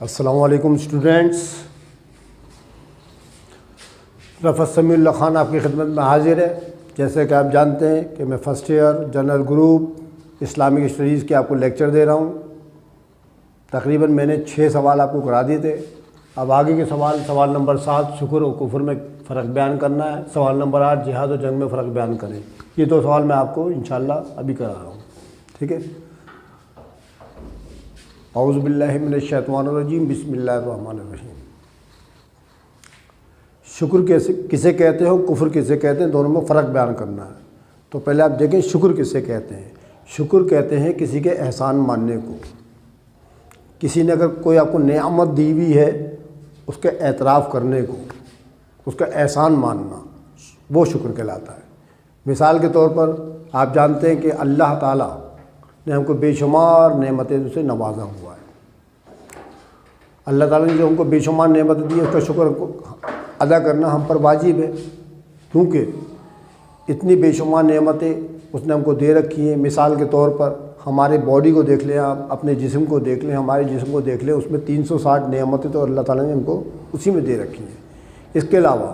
السلام علیکم اسٹوڈینٹس، رفعت سمیع اللہ خان آپ کی خدمت میں حاضر ہے۔ جیسے کہ آپ جانتے ہیں کہ میں first year general group Islamic studies کے آپ کو لیکچر دے رہا ہوں۔ تقریباً میں نے 6 سوال آپ کو کرا دیے تھے۔ اب آگے کے سوال نمبر 7 شکر و کفر میں فرق بیان کرنا ہے، سوال نمبر 8 جہاد و جنگ میں فرق بیان کریں۔ یہ 2 سوال میں آپ کو انشاءاللہ ابھی کرا رہا ہوں، ٹھیک ہے۔ اعوذ باللہ من الشیطان الرجیم، بسم اللہ الرحمن الرحیم۔ شکر کسے کہتے ہیں، کفر کسے کہتے ہیں، دونوں میں فرق بیان کرنا ہے۔ تو پہلے آپ دیکھیں شکر کسے کہتے ہیں۔ شکر کہتے ہیں کسی کے احسان ماننے کو۔ کسی نے اگر کوئی آپ کو نعمت دی ہوئی ہے، اس کے اعتراف کرنے کو، اس کا احسان ماننا، وہ شکر کہلاتا ہے۔ مثال کے طور پر آپ جانتے ہیں کہ اللہ تعالیٰ نے ہم کو بے شمار نعمتیں سے نوازا ہوا ہے۔ اللہ تعالیٰ نے جو ہم کو بے شمار نعمتیں دی، اس کا شکر ادا کرنا ہم پر واجب ہے، کیونکہ اتنی بے شمار نعمتیں اس نے ہم کو دے رکھی ہیں۔ مثال کے طور پر ہمارے باڈی کو دیکھ لیں، آپ اپنے جسم کو دیکھ لیں، ہمارے جسم کو دیکھ لیں، اس میں 360 نعمتیں تو اللہ تعالیٰ نے ہم کو اسی میں دے رکھی ہیں۔ اس کے علاوہ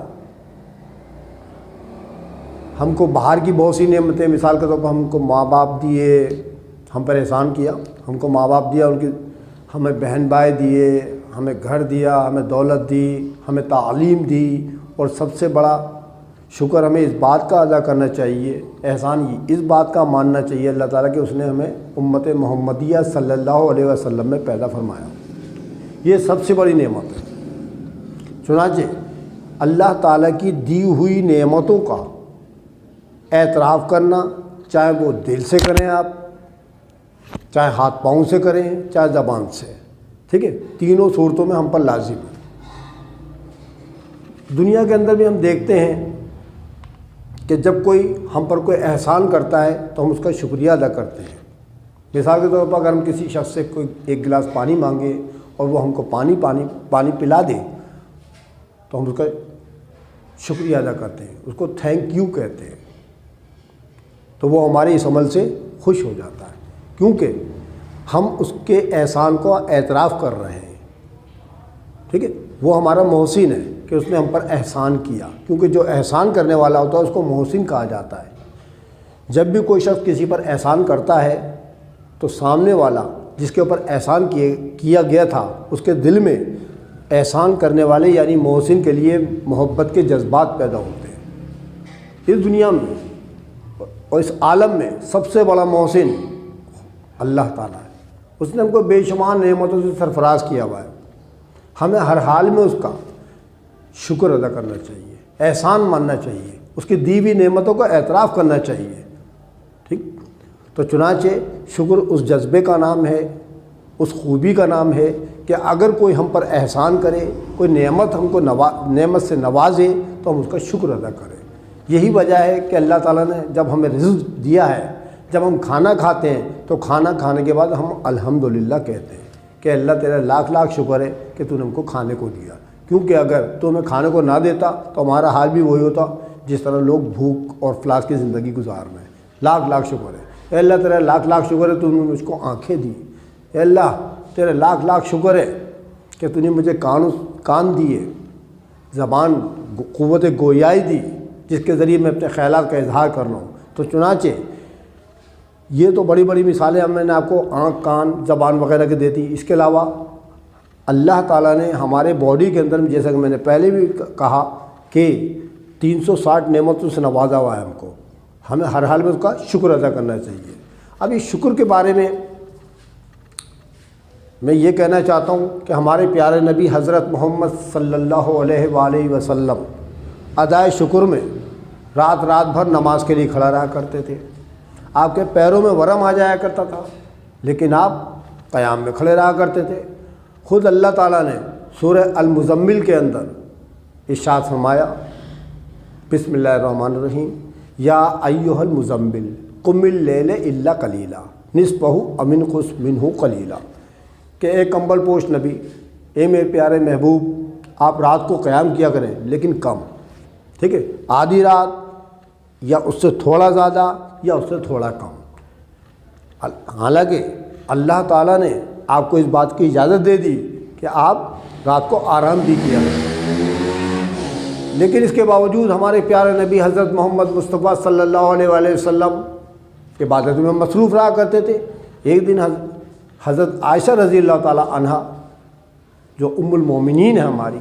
ہم کو باہر کی بہت سی نعمتیں، مثال کے طور پر ہم کو ماں باپ دیے، ہم پر احسان کیا، ہم کو ماں باپ دیا، ان کی ہمیں بہن بھائی دیے، ہمیں گھر دیا، ہمیں دولت دی، ہمیں تعلیم دی، اور سب سے بڑا شکر ہمیں اس بات کا ادا کرنا چاہیے، احسان اس بات کا ماننا چاہیے اللہ تعالیٰ کہ اس نے ہمیں امت محمدیہ صلی اللہ علیہ وسلم میں پیدا فرمایا۔ یہ سب سے بڑی نعمت ہے۔ چنانچہ اللہ تعالیٰ کی دی ہوئی نعمتوں کا اعتراف کرنا، چاہے وہ دل سے کریں آپ، چاہے ہاتھ پاؤں سے کریں، چاہے زبان سے، ٹھیک ہے، تینوں صورتوں میں ہم پر لازم ہے۔ دنیا کے اندر بھی ہم دیکھتے ہیں کہ جب کوئی ہم پر کوئی احسان کرتا ہے تو ہم اس کا شکریہ ادا کرتے ہیں۔ مثال کے طور پر اگر ہم کسی شخص سے کوئی 1 گلاس پانی مانگے اور وہ ہم کو پانی پلا دے تو ہم اس کا شکریہ ادا کرتے ہیں، اس کو تھینک یو کہتے ہیں۔ تو وہ ہمارے اس عمل سے خوش ہو جاتا ہے، کیونکہ ہم اس کے احسان کو اعتراف کر رہے ہیں، ٹھیک ہے۔ وہ ہمارا محسن ہے کہ اس نے ہم پر احسان کیا، کیونکہ جو احسان کرنے والا ہوتا ہے اس کو محسن کہا جاتا ہے۔ جب بھی کوئی شخص کسی پر احسان کرتا ہے تو سامنے والا جس کے اوپر احسان کیا گیا تھا، اس کے دل میں احسان کرنے والے یعنی محسن کے لیے محبت کے جذبات پیدا ہوتے ہیں۔ اس دنیا میں اور اس عالم میں سب سے بڑا محسن اللہ تعالیٰ ہے۔ اس نے ہم کو بے شمار نعمتوں سے سرفراز کیا ہوا ہے۔ ہمیں ہر حال میں اس کا شکر ادا کرنا چاہیے، احسان ماننا چاہیے، اس کی دی ہوئی نعمتوں کا اعتراف کرنا چاہیے، ٹھیک۔ تو چنانچہ شکر اس جذبے کا نام ہے، اس خوبی کا نام ہے کہ اگر کوئی ہم پر احسان کرے، کوئی نعمت ہم کو نعمت سے نوازے تو ہم اس کا شکر ادا کریں۔ یہی وجہ ہے کہ اللہ تعالیٰ نے جب ہمیں رزق دیا ہے، جب ہم کھانا کھاتے ہیں تو کھانا کھانے کے بعد ہم الحمدللہ کہتے ہیں کہ اللہ تیرا لاکھ لاکھ شکر ہے کہ تو نے ہم کو کھانے کو دیا، کیونکہ اگر تو ہمیں کھانے کو نہ دیتا تو ہمارا حال بھی وہی ہوتا جس طرح لوگ بھوک اور افلاس کی زندگی گزار رہے ہیں۔ لاکھ لاکھ شکر ہے، اے اللہ تیرا لاکھ لاکھ شکر ہے تو نے مجھ کو آنکھیں دی، اے اللہ تیرا لاکھ لاکھ شکر ہے کہ تو نے مجھے کان دیے، زبان قوت گویائی دی جس کے ذریعے میں اپنے خیالات کا اظہار کر رہا ہوں۔ تو چنانچہ یہ تو بڑی بڑی مثالیں میں نے آپ کو آنکھ، کان، زبان وغیرہ کے دیتی۔ اس کے علاوہ اللہ تعالیٰ نے ہمارے باڈی کے اندر، جیسا کہ میں نے پہلے بھی کہا کہ 360 نعمتوں سے نوازا ہوا ہے ہم کو، ہمیں ہر حال میں اس کا شکر ادا کرنا چاہیے۔ اب اس شکر کے بارے میں میں یہ کہنا چاہتا ہوں کہ ہمارے پیارے نبی حضرت محمد صلی اللہ علیہ وآلہ وسلم ادائے شکر میں رات بھر نماز کے لیے کھڑا رہا کرتے تھے۔ آپ کے پیروں میں ورم آ جایا کرتا تھا، لیکن آپ قیام میں کھڑے رہا کرتے تھے۔ خود اللہ تعالیٰ نے سورہ المزمل کے اندر ارشاد فرمایا، بسم اللہ الرحمن الرحیم، یا ایھا المزمل قم اللیل الا قلیلا نصفہ او انقص منہ قلیلا، کہ اے کمبل پوش نبی، اے میرے پیارے محبوب، آپ رات کو قیام کیا کریں لیکن کم، ٹھیک ہے، آدھی رات یا اس سے تھوڑا زیادہ یا اس سے تھوڑا کم۔ حالانکہ اللہ تعالیٰ نے آپ کو اس بات کی اجازت دے دی کہ آپ رات کو آرام بھی کیا کریں۔ لیکن اس کے باوجود ہمارے پیارے نبی حضرت محمد مصطفیٰ صلی اللہ علیہ وآلہ وسلم عبادت میں مصروف رہا کرتے تھے۔ ایک دن حضرت عائشہ رضی اللہ تعالی عنہا جو ام المومنین ہے ہماری،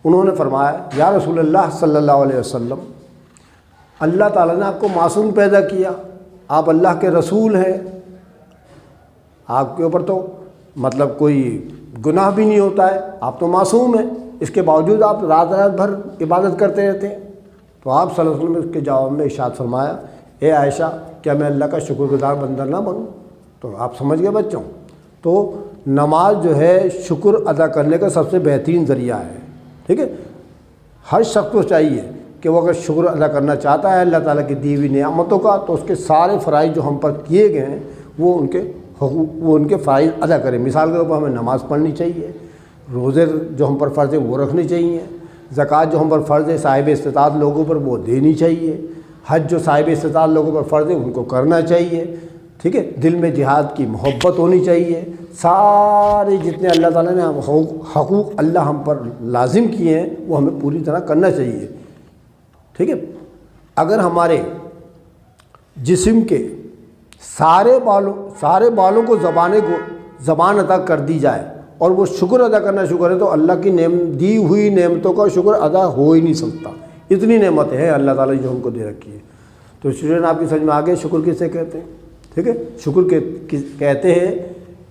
انہوں نے فرمایا یا رسول اللہ صلی اللہ علیہ وسلم، اللہ تعالیٰ نے آپ کو معصوم پیدا کیا، آپ اللہ کے رسول ہیں، آپ کے اوپر تو مطلب کوئی گناہ بھی نہیں ہوتا ہے، آپ تو معصوم ہیں، اس کے باوجود آپ رات رات بھر عبادت کرتے رہتے ہیں۔ تو آپ صلی اللہ علیہ وسلم نے اس کے جواب میں ارشاد فرمایا اے عائشہ کیا میں اللہ کا شکر گزار بندہ نہ بنوں؟ تو آپ سمجھ گئے بچوں، تو نماز جو ہے شکر ادا کرنے کا سب سے بہترین ذریعہ ہے، ٹھیک ہے۔ ہر شخص کو چاہیے کہ وہ اگر شکر ادا کرنا چاہتا ہے اللہ تعالیٰ کی دی ہوئی نعمتوں کا، تو اس کے سارے فرائض جو ہم پر کیے گئے ہیں وہ ان کے فرائض ادا کریں۔ مثال کے طور پر ہمیں نماز پڑھنی چاہیے، روزے جو ہم پر فرض ہے وہ رکھنے چاہیے، زکوٰۃ جو ہم پر فرض ہے صاحب استطاعت لوگوں پر وہ دینی چاہیے، حج جو صاحب استطاعت لوگوں پر فرض ہے ان کو کرنا چاہیے، ٹھیک ہے۔ دل میں جہاد کی محبت ہونی چاہیے، سارے جتنے اللہ تعالیٰ نے حقوق اللہ ہم پر لازم کیے ہیں وہ ہمیں پوری طرح کرنا چاہیے، ٹھیک ہے۔ اگر ہمارے جسم کے سارے بالوں کو زبان عطا کر دی جائے اور وہ شکر ادا کرنا شروع کرے تو اللہ کی دی ہوئی نعمتوں کا شکر ادا ہو ہی نہیں سکتا، اتنی نعمتیں ہیں اللہ تعالیٰ نے جو ہم کو دے رکھی ہے۔ تو اسٹوڈنٹ آپ کی سمجھ میں آگے شکر کسے کہتے ہیں، ٹھیک ہے۔ شکر کہتے ہیں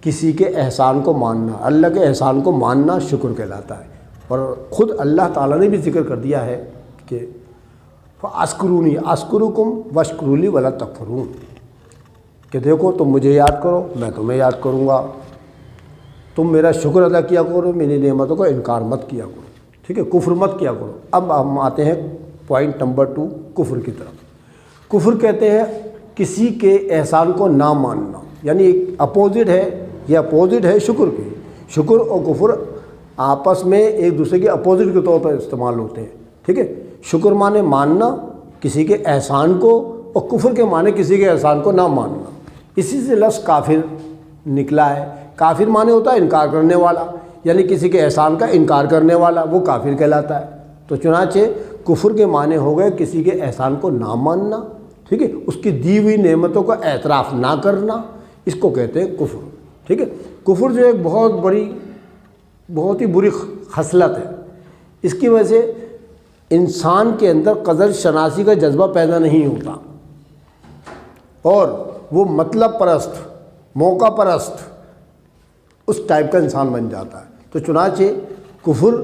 کسی کے احسان کو ماننا، اللہ کے احسان کو ماننا شکر کہلاتا ہے۔ اور خود اللہ تعالیٰ نے بھی ذکر کر دیا ہے کہ فَأَذْكُرُونِي أَذْكُرُكُمْ وَاشْكُرُوا لِي وَلَا تَكْفُرُونَ، کہ دیکھو تم مجھے یاد کرو میں تمہیں یاد کروں گا، تم میرا شکر ادا کیا کرو، میری نعمتوں کا انکار مت کیا کرو، ٹھیک ہے، کفر مت کیا کرو۔ اب ہم آتے ہیں پوائنٹ نمبر 2 کفر کی طرف۔ کفر کہتے ہیں کسی کے احسان کو نہ ماننا، یعنی ایک اپوزٹ ہے، یہ اپوزٹ ہے شکر کی۔ شکر اور کفر آپس میں ایک دوسرے کے اپوزٹ کے طور پر استعمال ہوتے ہیں، ٹھیک ہے۔ شکر مانے ماننا کسی کے احسان کو، اور کفر کے معنی کسی کے احسان کو نہ ماننا۔ اسی سے لفظ کافر نکلا ہے۔ کافر معنی ہوتا ہے انکار کرنے والا، یعنی کسی کے احسان کا انکار کرنے والا، وہ کافر کہلاتا ہے۔ تو چنانچہ کفر کے معنی ہو گئے کسی کے احسان کو نہ ماننا، ٹھیک ہے، اس کی دی ہوئی نعمتوں کا اعتراف نہ کرنا، اس کو کہتے ہیں کفر، ٹھیک ہے۔ کفر جو ایک بہت ہی بری خصلت ہے، اس کی وجہ سے انسان کے اندر قدر شناسی کا جذبہ پیدا نہیں ہوتا اور وہ مطلب پرست، موقع پرست اس ٹائپ کا انسان بن جاتا ہے۔ تو چنانچہ کفر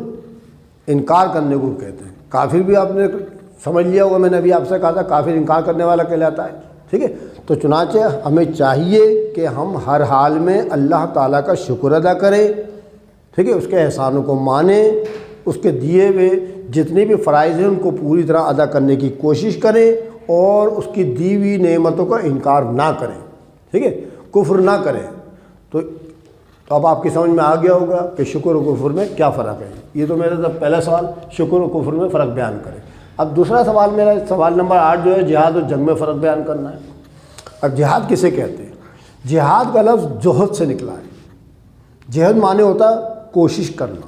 انکار کرنے کو کہتے ہیں۔ کافر بھی آپ نے سمجھ لیا ہوگا، میں نے ابھی آپ سے کہا تھا کافر انکار کرنے والا کہلاتا ہے، ٹھیک ہے۔ تو چنانچہ ہمیں چاہیے کہ ہم ہر حال میں اللہ تعالیٰ کا شکر ادا کریں، ٹھیک ہے، اس کے احسانوں کو مانیں، اس کے دیے ہوئے جتنے بھی فرائض ہیں ان کو پوری طرح ادا کرنے کی کوشش کریں اور اس کی دی ہوئی نعمتوں کا انکار نہ کریں، ٹھیک ہے، کفر نہ کریں۔ تو اب آپ کی سمجھ میں آ گیا ہوگا کہ شکر و کفر میں کیا فرق ہے۔ یہ تو میرا پہلا سوال، شکر و کفر میں فرق بیان کریں۔ اب دوسرا سوال میرا، سوال نمبر 8 جو ہے جہاد اور جنگ میں فرق بیان کرنا ہے۔ اب جہاد کسے کہتے ہیں؟ جہاد کا لفظ جوہد سے نکلا ہے۔ جہاد معنی ہوتا ہے کوشش کرنا،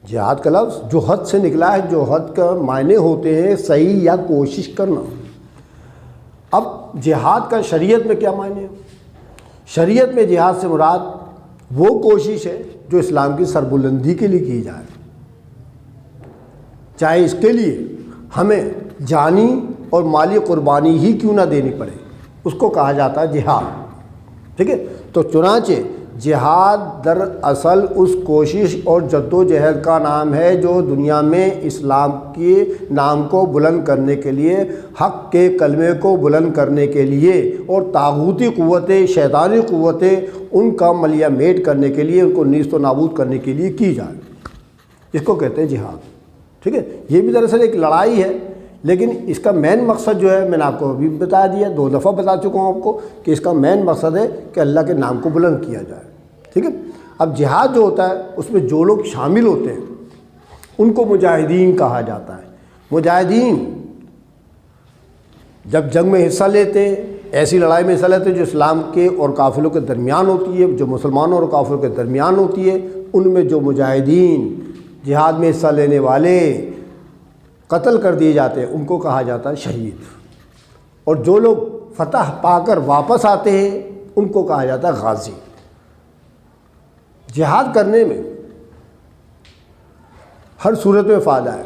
جہاد کا لفظ جوہد سے نکلا ہے۔ جوہد کا معنی ہوتے ہیں صحیح یا کوشش کرنا۔ اب جہاد کا شریعت میں کیا معنی ہے؟ شریعت میں جہاد سے مراد وہ کوشش ہے جو اسلام کی سربلندی کے لیے کی جائے، چاہے اس کے لیے ہمیں جانی اور مالی قربانی ہی کیوں نہ دینی پڑے، اس کو کہا جاتا ہے جہاد، ٹھیک ہے۔ تو چنانچہ جہاد دراصل اس کوشش اور جد و جہد کا نام ہے جو دنیا میں اسلام کے نام کو بلند کرنے کے لیے، حق کے کلمے کو بلند کرنے کے لیے اور طاغوتی قوتیں، شیطانی قوتیں ان کا ملیہ میٹ کرنے کے لیے، ان کو نیست و نابود کرنے کے لیے کی جائے، اس کو کہتے ہیں جہاد، ٹھیک ہے۔ یہ بھی دراصل ایک لڑائی ہے، لیکن اس کا مین مقصد جو ہے میں نے آپ کو ابھی بتا دیا، 2 دفعہ بتا چکا ہوں آپ کو کہ اس کا مین مقصد ہے کہ اللہ کے نام کو بلند کیا جائے، ٹھیک ہے۔ اب جہاد جو ہوتا ہے اس میں جو لوگ شامل ہوتے ہیں ان کو مجاہدین کہا جاتا ہے۔ مجاہدین جب جنگ میں حصہ لیتے ایسی لڑائی میں حصہ لیتے ہیں جو اسلام کے اور کافروں کے درمیان ہوتی ہے، جو مسلمانوں اور کافروں کے درمیان ہوتی ہے، ان میں جو مجاہدین جہاد میں حصہ لینے والے قتل کر دیے جاتے ہیں ان کو کہا جاتا ہے شہید، اور جو لوگ فتح پا کر واپس آتے ہیں ان کو کہا جاتا ہے غازی۔ جہاد کرنے میں ہر صورت میں فائدہ ہے،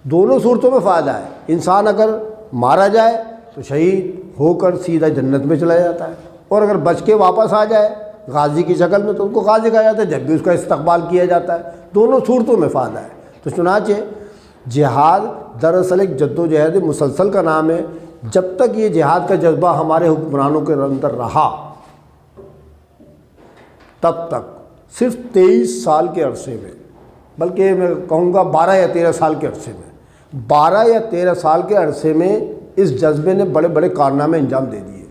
دونوں صورتوں میں فائدہ ہے۔ انسان اگر مارا جائے تو شہید ہو کر سیدھا جنت میں چلا جاتا ہے، اور اگر بچ کے واپس آ جائے غازی کی شکل میں تو ان کو غازی کہا جاتا ہے، جب بھی اس کا استقبال کیا جاتا ہے۔ دونوں صورتوں میں فائدہ ہے۔ تو چنانچہ جہاد دراصل ایک جد و جہد مسلسل کا نام ہے۔ جب تک یہ جہاد کا جذبہ ہمارے حکمرانوں کے اندر رہا تب تک صرف 23 سال کے عرصے میں، بلکہ میں کہوں گا 12 یا 13 سال کے عرصے میں، 12 یا 13 سال کے عرصے میں اس جذبے نے بڑے بڑے کارنامے انجام دے دیے۔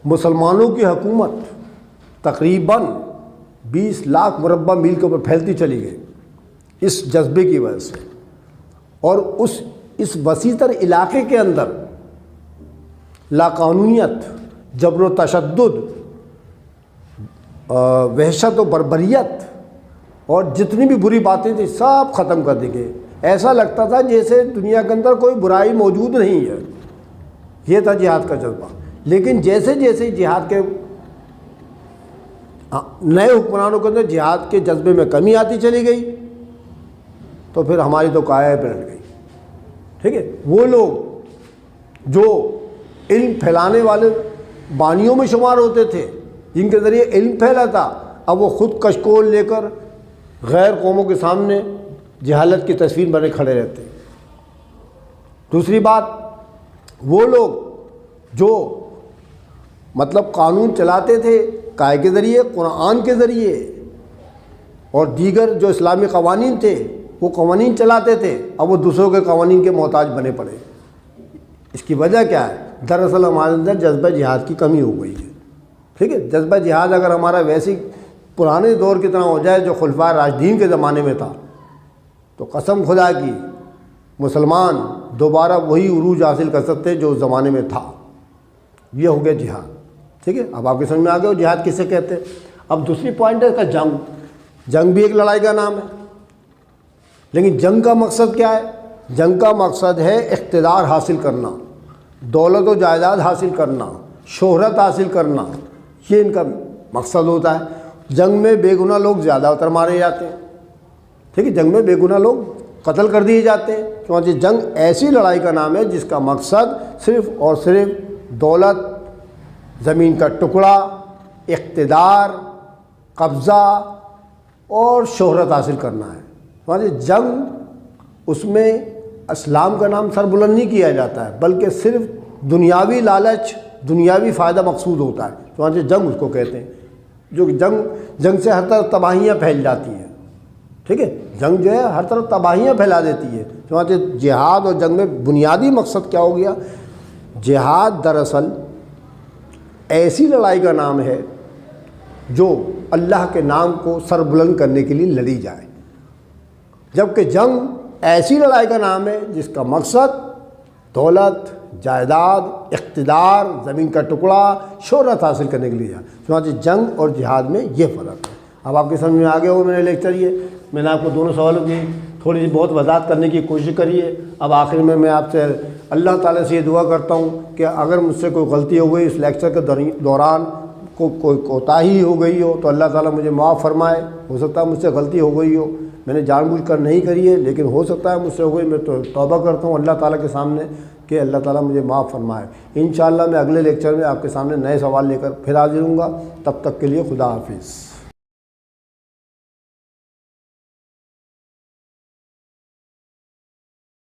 مسلمانوں کی حکومت تقریباً 20 لاکھ مربع میل کے اوپر پھیلتی چلی گئی اس جذبے کی وجہ سے، اور اس وسیع تر علاقے کے اندر لاقانونیت، جبر و تشدد، وحشت و بربریت اور جتنی بھی بری باتیں تھیں سب ختم کر دی گئی۔ ایسا لگتا تھا جیسے دنیا کے اندر کوئی برائی موجود نہیں ہے۔ یہ تھا جہاد کا جذبہ۔ لیکن جیسے جیسے جہاد کے نئے حکمرانوں کے اندر جہاد کے جذبے میں کمی آتی چلی گئی تو پھر ہماری تو کائیں پلٹ گئی۔ ٹھیک ہے، وہ لوگ جو علم پھیلانے والے بانیوں میں شمار ہوتے تھے، جن کے ذریعے علم پھیلا تھا، اب وہ خود کشکول لے کر غیر قوموں کے سامنے جہالت کی تصویر بنے کھڑے رہتے ہیں۔ دوسری بات، وہ لوگ جو مطلب قانون چلاتے تھے کائے کے ذریعے، قرآن کے ذریعے اور دیگر جو اسلامی قوانین تھے وہ قوانین چلاتے تھے، اب وہ دوسروں کے قوانین کے محتاج بنے پڑے۔ اس کی وجہ کیا ہے؟ دراصل ہمارے اندر جذبہ جہاد کی کمی ہو گئی ہے۔ ٹھیک ہے، جذبہ جہاد اگر ہمارا ویسے پرانے دور کی طرح ہو جائے جو خلفائے راشدین کے زمانے میں تھا تو قسم خدا کی مسلمان دوبارہ وہی عروج حاصل کر سکتے جو اس زمانے میں تھا۔ یہ ہو گیا جہاد۔ ٹھیک ہے، اب آپ کے سمجھ میں آ گیا جہاد کسے کہتے ہیں۔ اب دوسری پوائنٹ ہے اس کا جنگ۔ جنگ بھی ایک لڑائی کا نام ہے، لیکن جنگ کا مقصد کیا ہے؟ جنگ کا مقصد ہے اقتدار حاصل کرنا، دولت و جائیداد حاصل کرنا، شہرت حاصل کرنا، یہ ان کا مقصد ہوتا ہے۔ جنگ میں بے گناہ لوگ زیادہ تر مارے جاتے ہیں۔ ٹھیک ہے، جنگ میں بے گناہ لوگ قتل کر دیے جاتے ہیں، کیونکہ جنگ ایسی لڑائی کا نام ہے جس کا مقصد صرف اور صرف دولت، زمین کا ٹکڑا، اقتدار، قبضہ اور شہرت حاصل کرنا ہے۔ کیونکہ جنگ اس میں اسلام کا نام سر بلند نہیں کیا جاتا ہے، بلکہ صرف دنیاوی لالچ، دنیاوی فائدہ مقصود ہوتا ہے، چنانچہ جنگ اس کو کہتے ہیں۔ جو جنگ سے ہر طرف تباہیاں پھیل جاتی ہیں۔ ٹھیک ہے، جنگ جو ہے ہر طرف تباہیاں پھیلا دیتی ہے۔ چنانچہ جہاد اور جنگ میں بنیادی مقصد کیا ہو گیا؟ جہاد دراصل ایسی لڑائی کا نام ہے جو اللہ کے نام کو سر بلند کرنے کے لیے لڑی جائے، جبکہ جنگ ایسی لڑائی کا نام ہے جس کا مقصد دولت، جائیداد، اقتدار، زمین کا ٹکڑا، شہرت حاصل کرنے کے لیے ہے۔ چنانچہ جنگ اور جہاد میں یہ فرق ہے۔ اب آپ کے سمجھ میں آ گیا ہو میرے لیکچر یہ میں نے آپ کو دونوں سوالوں کی تھوڑی سی بہت وضاحت کرنے کی کوشش کری ہے۔ اب آخر میں آپ سے اللہ تعالیٰ سے یہ دعا کرتا ہوں کہ اگر مجھ سے کوئی غلطی ہو گئی اس لیکچر کے دوران، کوئی کوتاہی ہو گئی ہو تو اللہ تعالیٰ مجھے معاف فرمائے۔ ہو سکتا ہے مجھ سے غلطی ہو گئی ہو، میں نے جان بوجھ کر نہیں کری ہے، لیکن ہو سکتا ہے مجھ سے ہو گئی۔ میں تو توبہ کرتا ہوں اللہ تعالیٰ کے سامنے کہ اللہ تعالیٰ مجھے معاف فرمائے۔ انشاءاللہ میں اگلے لیکچر میں آپ کے سامنے نئے سوال لے کر پھر حاضر ہوں گا۔ تب تک کے لیے خدا حافظ۔